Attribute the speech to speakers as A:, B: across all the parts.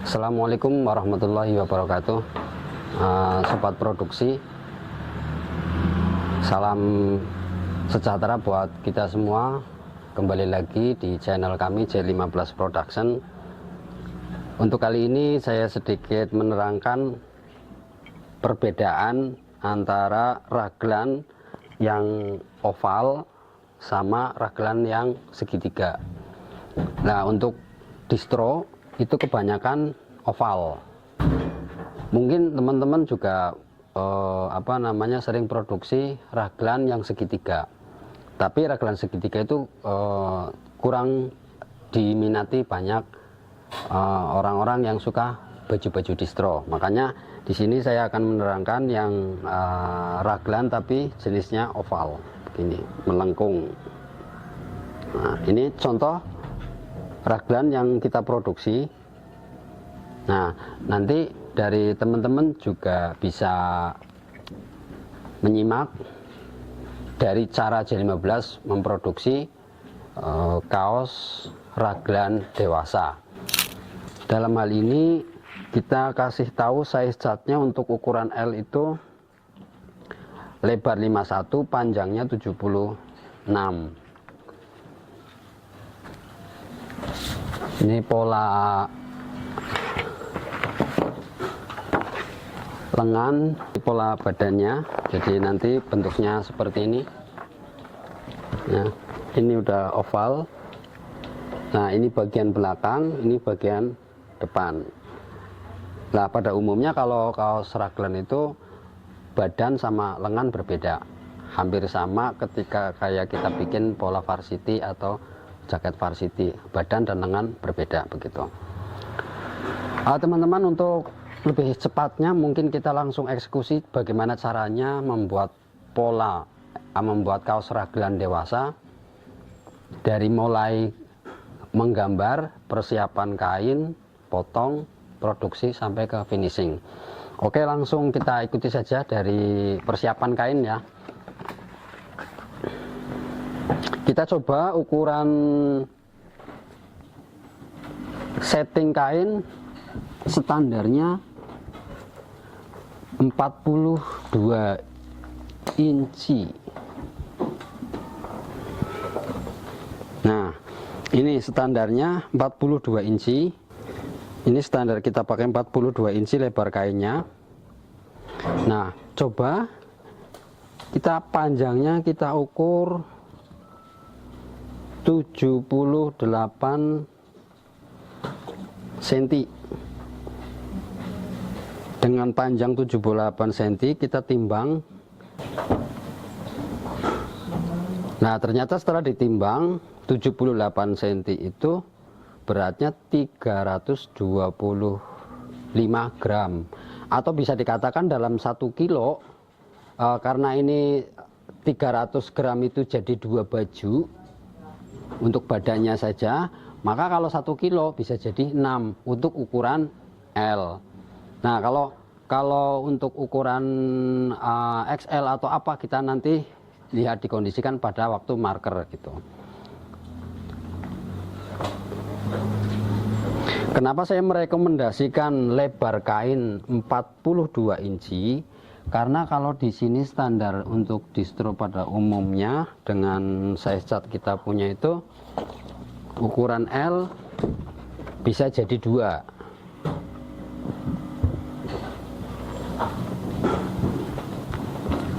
A: Assalamualaikum warahmatullahi wabarakatuh. Sobat produksi, salam sejahtera buat kita semua. Kembali lagi di channel kami J15 Production. Untuk kali ini saya sedikit menerangkan perbedaan antara raglan yang oval sama raglan yang segitiga. Nah, untuk distro itu kebanyakan oval. Mungkin teman-teman juga sering produksi raglan yang segitiga. Tapi raglan segitiga itu kurang diminati banyak orang-orang yang suka baju-baju distro. Makanya di sini saya akan menerangkan yang raglan tapi jenisnya oval, begini, melengkung. Nah, ini contoh raglan yang kita produksi. Nah, nanti dari teman-teman juga bisa menyimak dari cara J15 memproduksi kaos raglan dewasa. Dalam hal ini kita kasih tahu size chartnya untuk ukuran L itu lebar 51, panjangnya 76. Ini pola lengan, pola badannya, jadi nanti bentuknya seperti ini. Nah, ini udah oval. Nah, ini bagian belakang, ini bagian depan. Nah, pada umumnya kalau kaos raglan itu badan sama lengan berbeda, hampir sama ketika kayak kita bikin pola varsity atau jaket varsity, badan dan lengan berbeda begitu. Teman-teman, untuk lebih cepatnya mungkin kita langsung eksekusi bagaimana caranya membuat membuat kaos raglan dewasa, dari mulai menggambar, persiapan kain, potong, produksi sampai ke finishing. Oke, langsung kita ikuti saja dari persiapan kain ya. Kita coba ukuran setting kain standarnya 42 inci. Nah, ini standarnya 42 inci. Ini standar kita pakai 42 inci lebar kainnya. Nah, coba kita panjangnya kita ukur 78 cm. Dengan panjang 78 cm kita timbang. Nah, ternyata setelah ditimbang 78 cm itu beratnya 325 gram, atau bisa dikatakan dalam 1 kilo, karena ini 300 gram itu jadi 2 baju untuk badannya saja, maka kalau 1 kilo bisa jadi 6 untuk ukuran L. Nah, kalau untuk ukuran XL atau apa, kita nanti lihat dikondisikan pada waktu marker gitu. Kenapa saya merekomendasikan lebar kain 42 inci? Karena kalau di sini standar untuk distro pada umumnya dengan size chart kita punya itu ukuran L bisa jadi 2.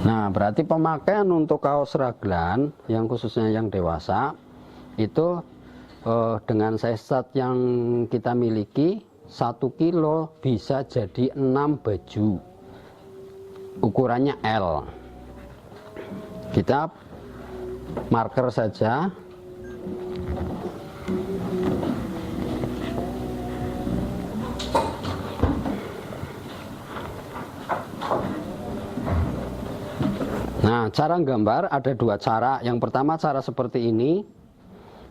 A: Nah, berarti pemakaian untuk kaos raglan yang khususnya yang dewasa itu dengan size chart yang kita miliki 1 kilo bisa jadi 6 baju. Ukurannya L. Kita marker saja. Nah, cara gambar ada 2 cara. Yang pertama cara seperti ini.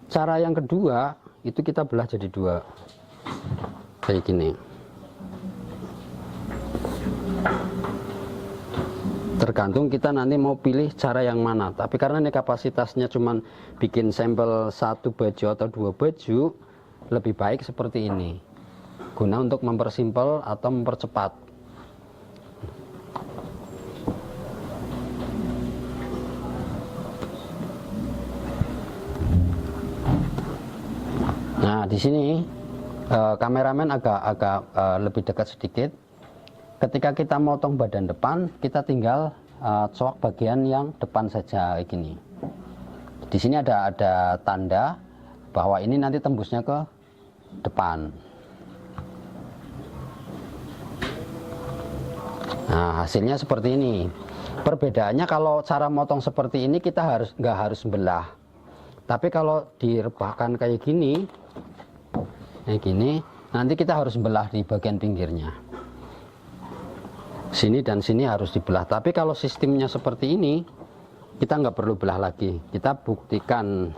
A: Cara yang kedua itu kita belah jadi 2 kayak gini. Tergantung kita nanti mau pilih cara yang mana. Tapi karena ini kapasitasnya cuman bikin sampel 1 baju atau 2 baju, lebih baik seperti ini. guna untuk mempersimpel atau mempercepat. Nah, di sini kameramen agak lebih dekat sedikit. Ketika kita motong badan depan, kita tinggal coak bagian yang depan saja kayak gini. Di sini ada tanda bahwa ini nanti tembusnya ke depan. Nah, hasilnya seperti ini. Perbedaannya kalau cara motong seperti ini kita nggak harus belah. Tapi kalau direbahkan kayak gini, nanti kita harus belah di bagian pinggirnya. Sini dan sini harus dibelah. Tapi kalau sistemnya seperti ini, kita nggak perlu belah lagi. Kita buktikan.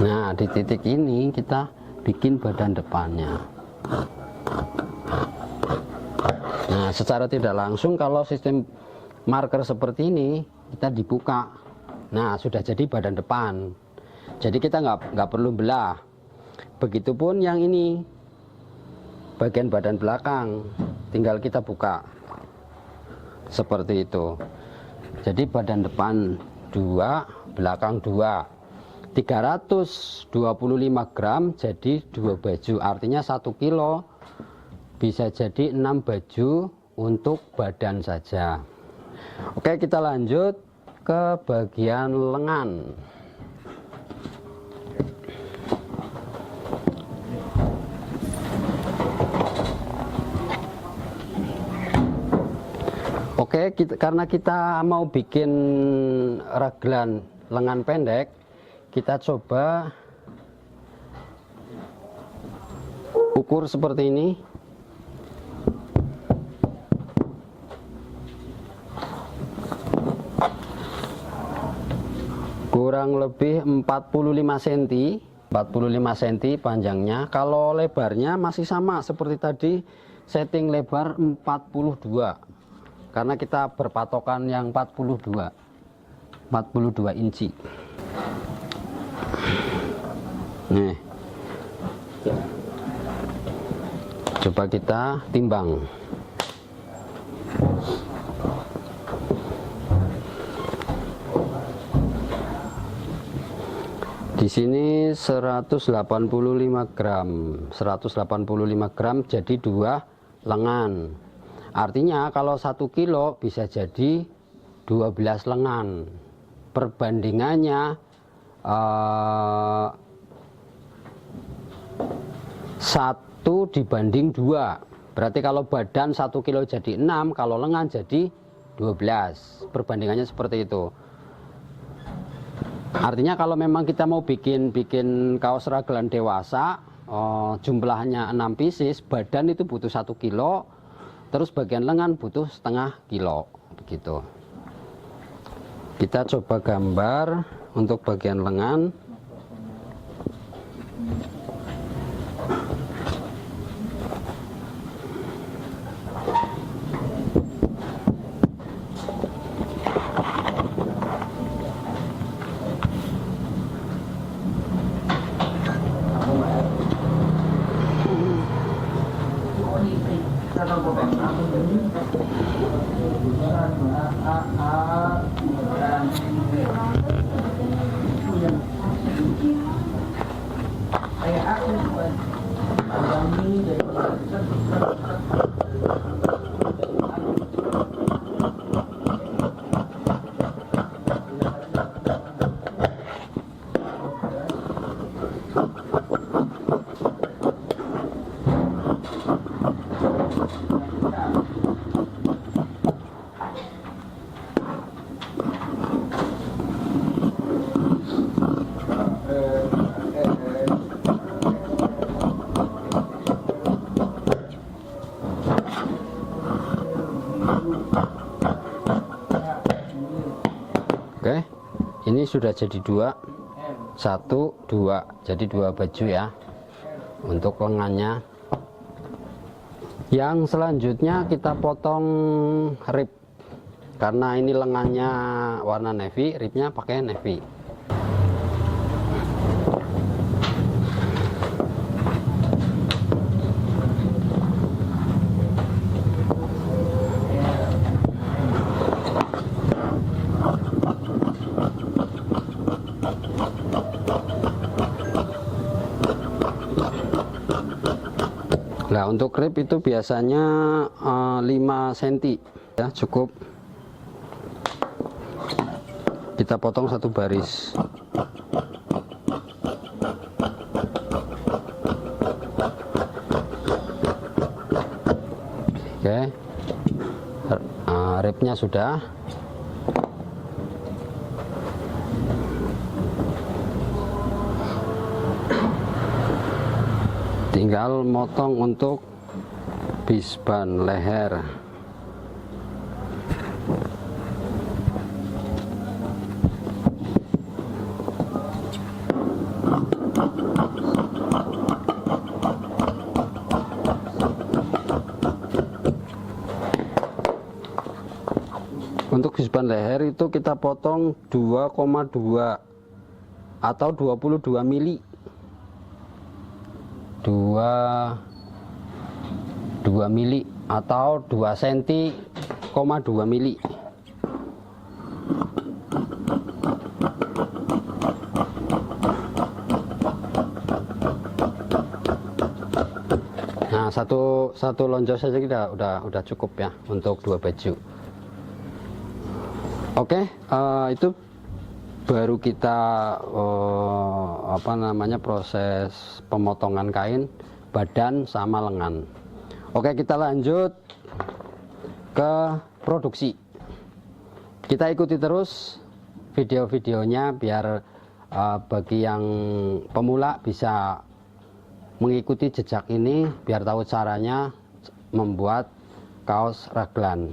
A: Nah, di titik ini kita bikin badan depannya. Nah, secara tidak langsung kalau sistem marker seperti ini kita dibuka. Nah, sudah jadi badan depan. Jadi kita nggak perlu belah. Begitupun yang ini, bagian badan belakang, tinggal kita buka seperti itu. Jadi badan depan 2, belakang 2. 325 gram jadi 2 baju, artinya 1 kilo bisa jadi 6 baju untuk badan saja. Oke, kita lanjut ke bagian lengan. Oke, karena kita mau bikin raglan lengan pendek, kita coba ukur seperti ini. Kurang lebih 45 cm, 45 cm panjangnya. Kalau lebarnya masih sama seperti tadi, setting lebar 42. Karena kita berpatokan yang 42 inci. Nih, coba kita timbang. Di sini 185 gram, 185 gram jadi 2 lengan. Artinya kalau 1 kilo bisa jadi 12 lengan. Perbandingannya 1 dibanding 2. Berarti kalau badan 1 kilo jadi 6, kalau lengan jadi 12. Perbandingannya seperti itu. Artinya kalau memang kita mau bikin kaos raglan dewasa, jumlahnya 6 pieces, badan itu butuh 1 kilo, terus bagian lengan butuh setengah kilo, begitu. Kita coba gambar untuk bagian lengan. Oke, ini sudah jadi 2, 1, 2, jadi 2 baju ya untuk lengannya. Yang selanjutnya kita potong rib, karena ini lengannya warna navy, ribnya pakai navy. Nah, untuk rib itu biasanya 5 cm ya, cukup. Kita potong 1 baris. Oke, ribnya sudah. Tinggal motong untuk bisban leher. Untuk bisban leher itu kita potong 2,2 atau 22 mili. 2 mili atau 2 cm, 2 mili. Nah, satu lonjong saja kita udah cukup ya untuk 2 baju. Oke, itu baru kita proses pemotongan kain badan sama lengan. Oke, kita lanjut ke produksi. Kita ikuti terus video-videonya biar bagi yang pemula bisa mengikuti jejak ini, biar tahu caranya membuat kaos raglan.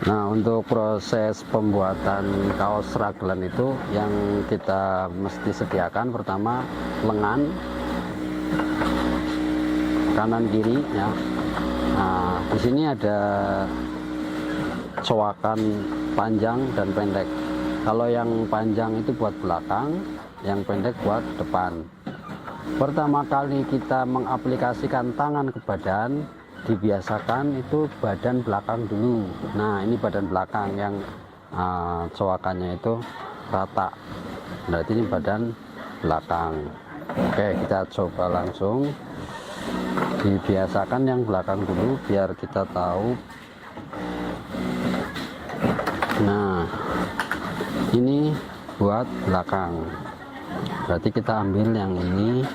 A: Nah, untuk proses pembuatan kaos raglan itu yang kita mesti sediakan pertama lengan kanan kiri ya. Nah, di sini ada cowakan panjang dan pendek. Kalau yang panjang itu buat belakang, yang pendek buat depan. Pertama kali kita mengaplikasikan tangan ke badan, dibiasakan itu badan belakang dulu. Nah, ini badan belakang yang cowakannya itu rata, berarti ini badan belakang. Oke, kita coba langsung dibiasakan yang belakang dulu biar kita tahu. Nah, ini buat belakang, berarti kita ambil yang ini.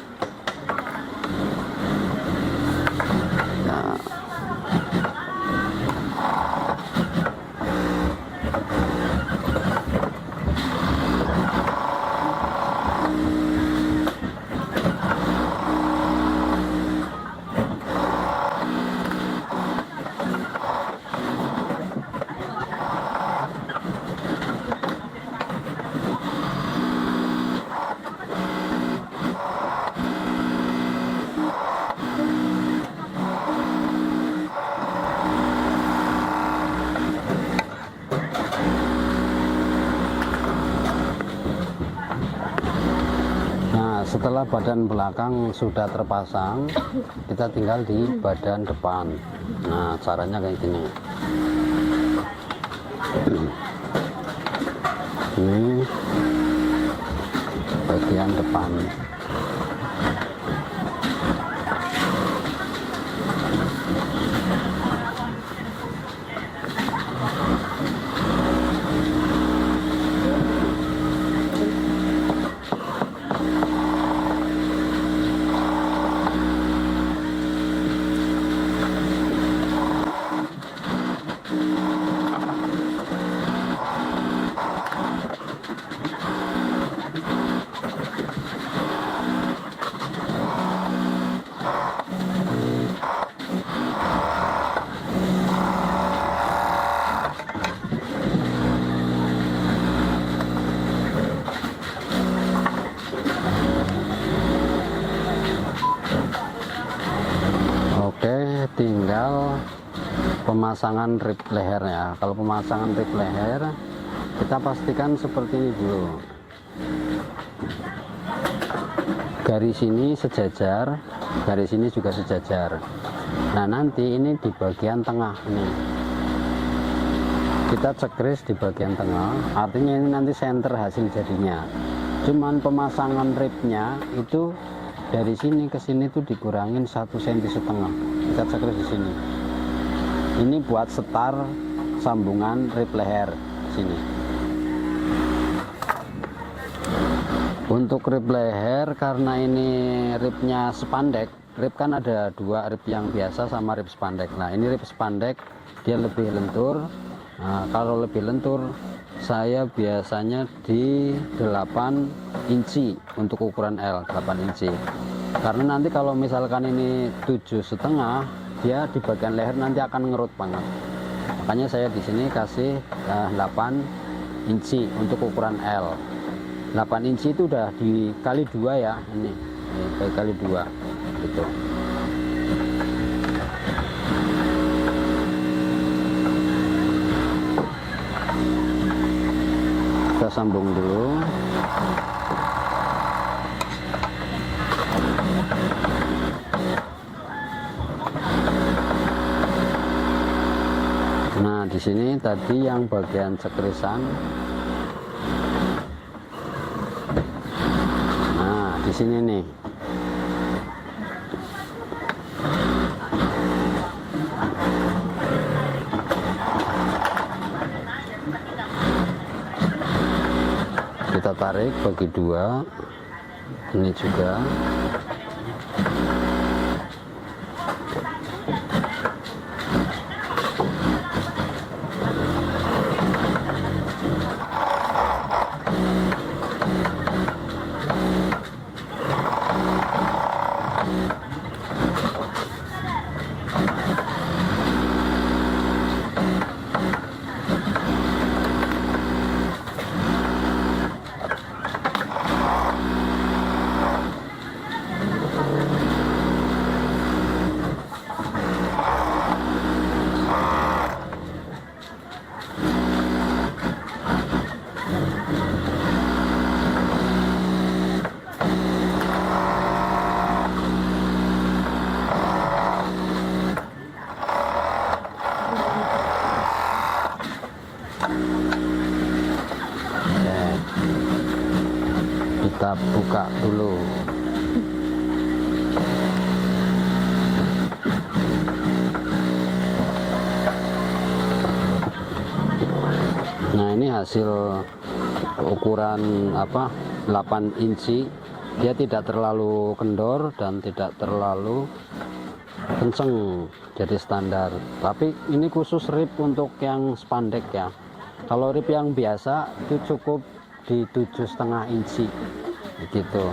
A: Setelah badan belakang sudah terpasang, kita tinggal di badan depan. Nah, caranya kayak gini. Ini bagian depan. tinggal pemasangan rib leher ya. Kalau pemasangan rib leher kita pastikan seperti ini dulu, garis ini sejajar, garis ini juga sejajar. Nah nanti ini di bagian tengah ini kita cekris di bagian tengah, artinya ini nanti center hasil jadinya. Cuman pemasangan ribnya itu dari sini ke sini tuh dikurangin 1,5 cm, kita cekris di sini. Ini buat setar sambungan rib leher sini. Untuk rib leher, karena ini ribnya spandek, rib kan ada dua, rib yang biasa sama rib spandek. Nah ini rib spandek dia lebih lentur. Nah, kalau lebih lentur saya biasanya di 8 inci untuk ukuran L, 8 inci. Karena nanti kalau misalkan ini 7,5, dia di bagian leher nanti akan ngerut banget. Makanya saya di sini kasih 8 inci untuk ukuran L. 8 inci itu udah dikali 2 ya, ini kali 2 gitu. Kita sambung dulu. Nah di sini tadi yang bagian cekrisan. Nah di sini nih. Kita tarik bagi 2. Ini juga. Kita buka dulu. Nah ini hasil ukuran 8 inci. Dia tidak terlalu kendor dan tidak terlalu kenceng, jadi standar. Tapi ini khusus rib untuk yang spandek ya. Kalau rib yang biasa itu cukup di 7,5 inci gitu.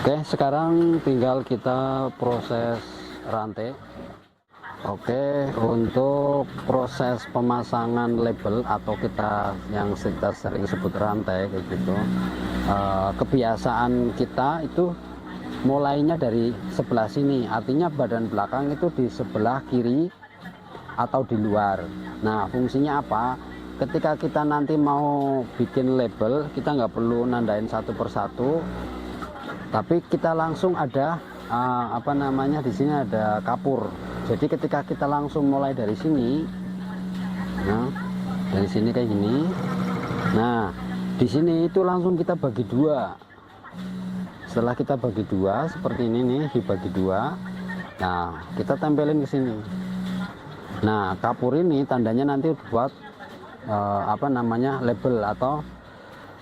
A: Oke, sekarang tinggal kita proses rantai. Oke, untuk proses pemasangan label atau kita yang kita sering sebut rantai kayak gitu, kebiasaan kita itu mulainya dari sebelah sini, artinya badan belakang itu di sebelah kiri atau di luar. Nah fungsinya apa? Ketika kita nanti mau bikin label, kita nggak perlu nandain satu persatu, tapi kita langsung ada di sini ada kapur. Jadi ketika kita langsung mulai dari sini, nah dari sini kayak gini, nah di sini itu langsung kita bagi 2. Setelah kita bagi 2 seperti ini nih, dibagi 2, nah kita tempelin ke sini. Nah kapur ini tandanya nanti buat label atau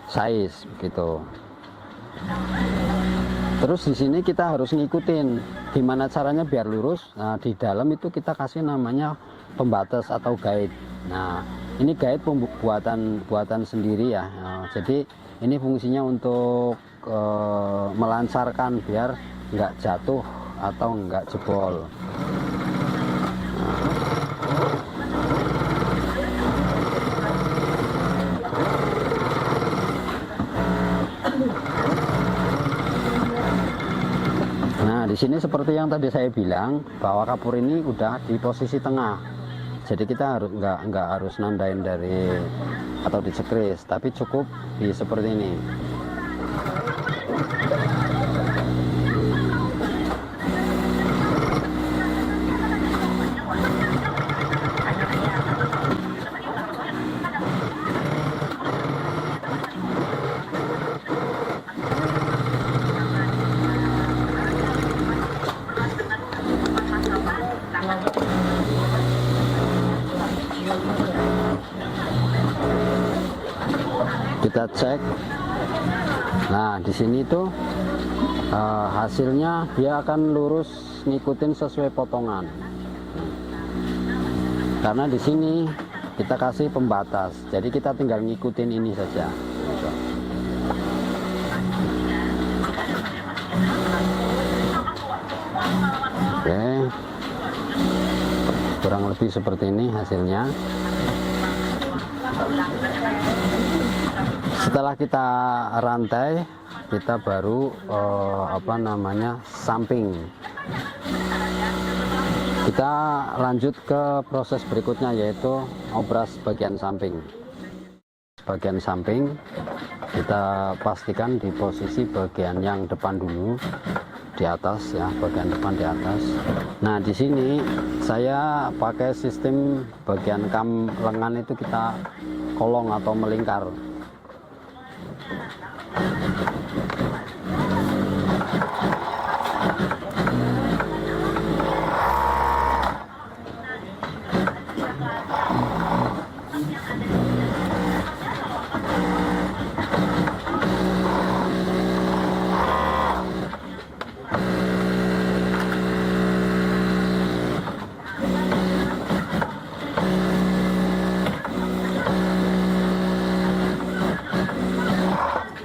A: size gitu. Terus di sini kita harus ngikutin gimana caranya biar lurus. Nah di dalam itu kita kasih namanya pembatas atau guide. Nah ini guide buatan sendiri ya. Nah, jadi ini fungsinya untuk melancarkan biar nggak jatuh atau nggak jebol. Di sini seperti yang tadi saya bilang bahwa kapur ini udah di posisi tengah. Jadi kita harus nggak harus nandain dari atau dicekris, tapi cukup di seperti ini. Kita cek. Nah, di sini tuh hasilnya dia akan lurus ngikutin sesuai potongan. Karena di sini kita kasih pembatas, jadi kita tinggal ngikutin ini saja. Oke, kurang lebih seperti ini hasilnya. Setelah kita rantai, kita baru samping. Kita lanjut ke proses berikutnya, yaitu obras bagian samping. Bagian samping kita pastikan di posisi bagian yang depan dulu, di atas ya, bagian depan di atas. Nah, di sini saya pakai sistem bagian kam lengan itu kita kolong atau melingkar.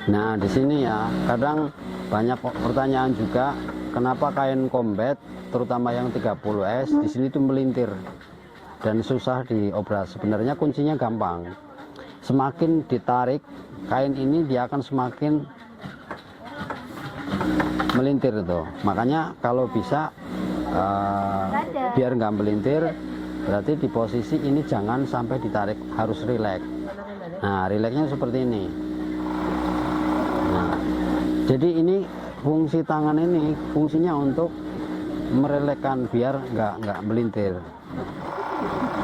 A: Nah, di sini ya, kadang banyak pertanyaan juga, kenapa kain combat, terutama yang 30S, di sini tuh melintir dan susah diobras. Sebenarnya kuncinya gampang. Semakin ditarik kain ini, dia akan semakin melintir tuh. Makanya kalau bisa biar nggak melintir, berarti di posisi ini jangan sampai ditarik, harus rileks. Nah, rileksnya seperti ini. Nah, jadi ini fungsi tangan ini fungsinya untuk merelekkan biar nggak melintir.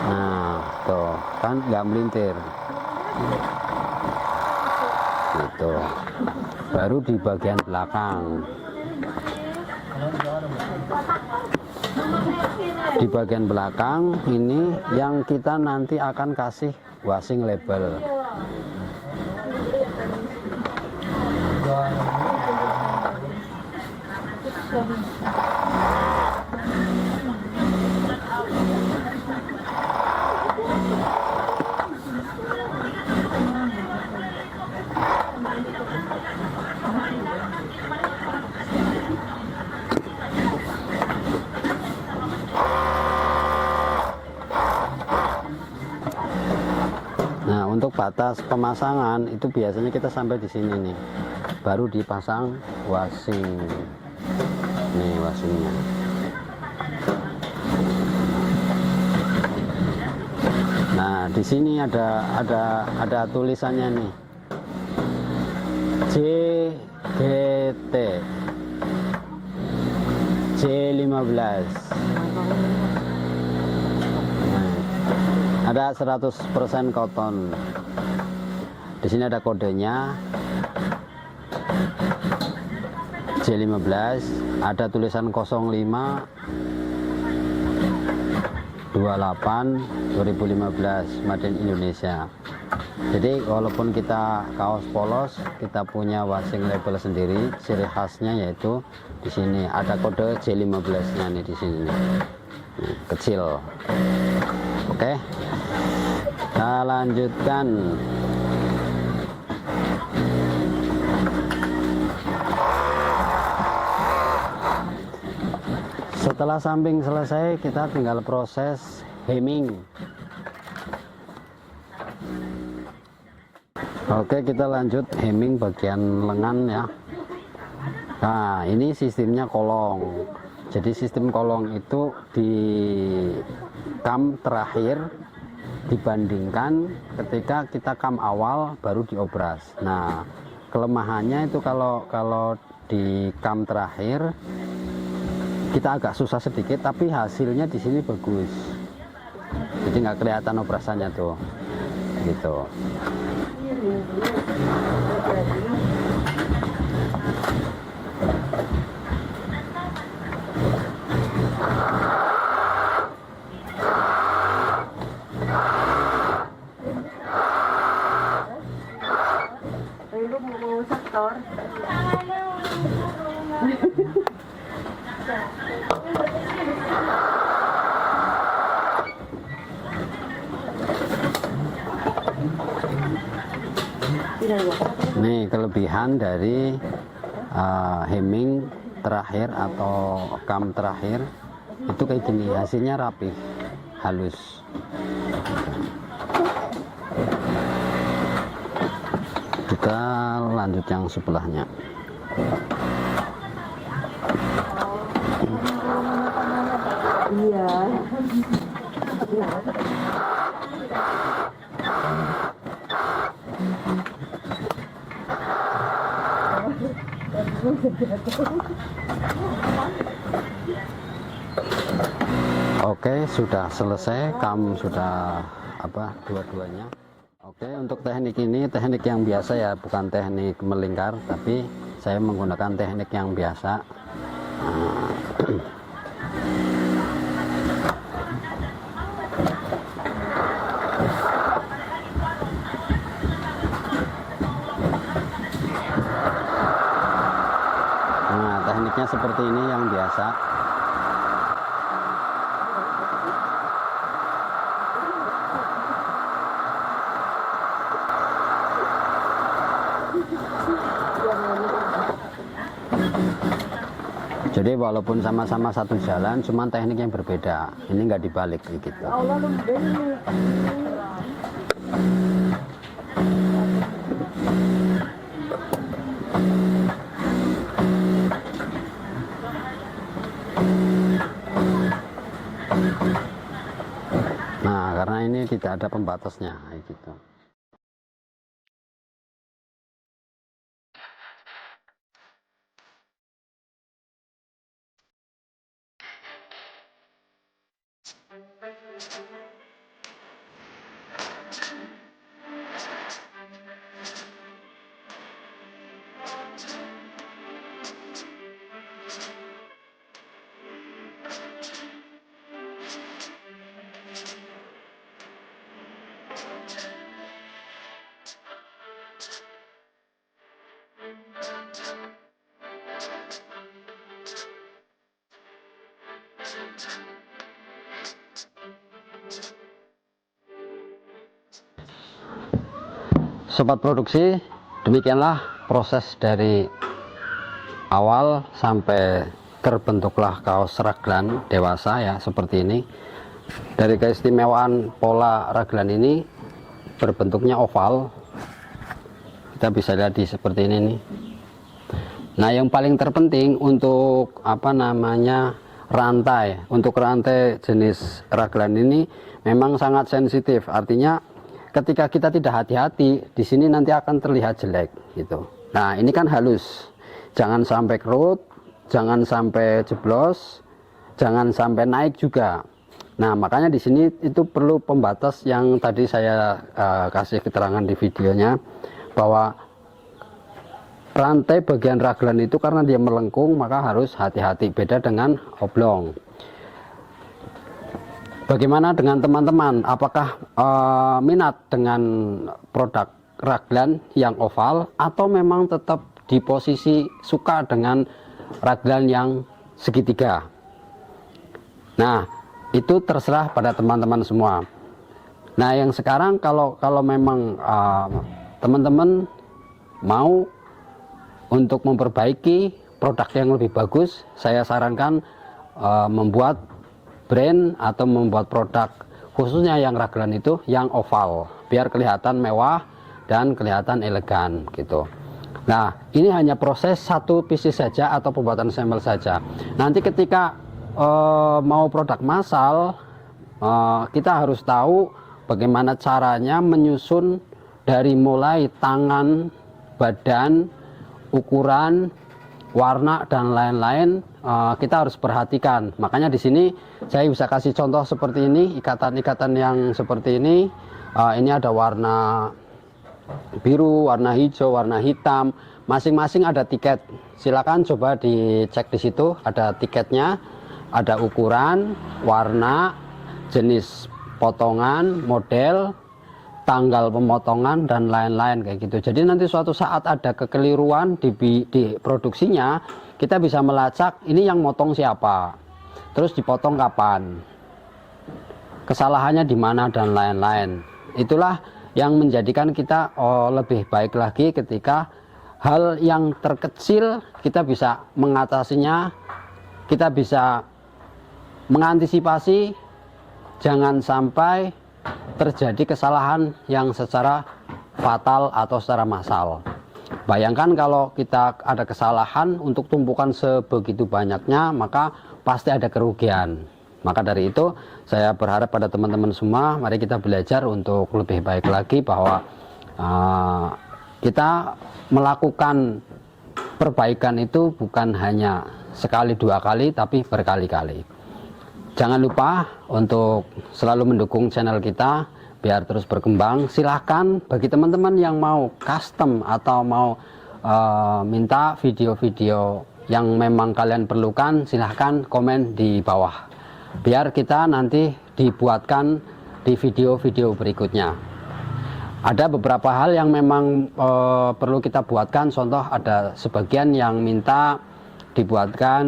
A: Nah, tuh kan nggak melintir. Gitu. Baru di bagian belakang. Di bagian belakang ini yang kita nanti akan kasih washing label. Nah, untuk batas pemasangan itu biasanya kita sampai di sini nih, baru dipasang washing. Nih washingnya. Nah, di sini ada tulisannya nih, JGT J15. Ada 100% koton. Di sini ada kodenya J15, ada tulisan 05 28 2015 Made in Indonesia. Jadi walaupun kita kaos polos, kita punya washing label sendiri, ciri khasnya yaitu di sini ada kode J15-nya nih di sini nih. Nih, kecil. Oke. Kita lanjutkan. Setelah samping selesai, kita tinggal proses hemming. Oke, kita lanjut hemming bagian lengan ya. Nah, ini sistemnya kolong. Jadi sistem kolong itu di kam terakhir dibandingkan ketika kita kam awal baru diobras. Nah, kelemahannya itu kalau di kam terakhir kita agak susah sedikit, tapi hasilnya di sini bagus. Jadi nggak kelihatan obrasannya tuh, gitu. Ini kelebihan dari hemming terakhir atau kam terakhir itu kayak gini, hasilnya rapih, halus. Kita lanjut yang sebelahnya.
B: Iya.
A: Oke, sudah selesai, kam sudah dua-duanya. Oke, untuk teknik ini teknik yang biasa ya, bukan teknik melingkar, tapi saya menggunakan teknik yang biasa. Nah, tekniknya seperti ini yang biasa. Jadi walaupun sama-sama satu jalan, cuman teknik yang berbeda. Ini nggak dibalik gitu. Nah, karena ini tidak ada pembatasnya, gitu. Sobat produksi, demikianlah proses dari awal sampai terbentuklah kaos raglan dewasa ya, seperti ini. Dari keistimewaan pola raglan ini berbentuknya oval, kita bisa lihat di seperti ini nih. Nah, yang paling terpenting untuk rantai, untuk rantai jenis raglan ini memang sangat sensitif. Artinya ketika kita tidak hati-hati, di sini nanti akan terlihat jelek gitu. Nah, ini kan halus, jangan sampai kerut, jangan sampai jeblos, jangan sampai naik juga. Nah, makanya di sini itu perlu pembatas yang tadi saya kasih keterangan di videonya, bahwa rantai bagian raglan itu karena dia melengkung, maka harus hati-hati, beda dengan oblong. Bagaimana dengan teman-teman? Apakah minat dengan produk raglan yang oval, atau memang tetap di posisi suka dengan raglan yang segitiga? Nah, itu terserah pada teman-teman semua. Nah, yang sekarang kalau memang teman-teman mau untuk memperbaiki produk yang lebih bagus, saya sarankan membuat brand atau membuat produk khususnya yang raglan itu yang oval, biar kelihatan mewah dan kelihatan elegan gitu. Nah, ini hanya proses satu pieces saja atau pembuatan sampel saja. Nanti ketika mau produk massal, kita harus tahu bagaimana caranya menyusun dari mulai tangan, badan, ukuran, warna dan lain-lain. Kita harus perhatikan. Makanya di sini saya bisa kasih contoh seperti ini, ikatan-ikatan yang seperti ini. Ini ada warna biru, warna hijau, warna hitam, masing-masing ada tiket. Silakan coba dicek di situ, ada tiketnya, ada ukuran, warna, jenis potongan, model, tanggal pemotongan dan lain-lain kayak gitu. Jadi nanti suatu saat ada kekeliruan di produksinya, kita bisa melacak ini yang motong siapa, terus dipotong kapan, kesalahannya di mana dan lain-lain. Itulah yang menjadikan kita lebih baik lagi ketika hal yang terkecil kita bisa mengatasinya, kita bisa mengantisipasi, jangan sampai terjadi kesalahan yang secara fatal atau secara massal. Bayangkan kalau kita ada kesalahan untuk tumpukan sebegitu banyaknya, maka pasti ada kerugian. Maka dari itu saya berharap pada teman-teman semua, mari kita belajar untuk lebih baik lagi bahwa kita melakukan perbaikan itu bukan hanya sekali dua kali, tapi berkali-kali. Jangan lupa untuk selalu mendukung channel kita biar terus berkembang. Silahkan bagi teman-teman yang mau custom atau mau minta video-video yang memang kalian perlukan, silahkan komen di bawah biar kita nanti dibuatkan di video-video berikutnya. Ada beberapa hal yang memang perlu kita buatkan. Contoh, ada sebagian yang minta dibuatkan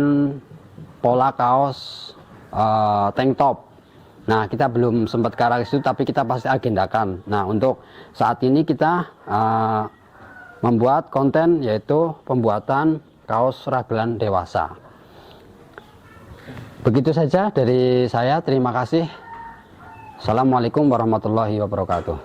A: pola kaos tank top. Nah, kita belum sempat ke arah itu, tapi kita pasti agendakan. Nah, untuk saat ini kita membuat konten yaitu pembuatan kaos ragelan dewasa. Begitu saja dari saya, terima kasih. Assalamualaikum warahmatullahi wabarakatuh.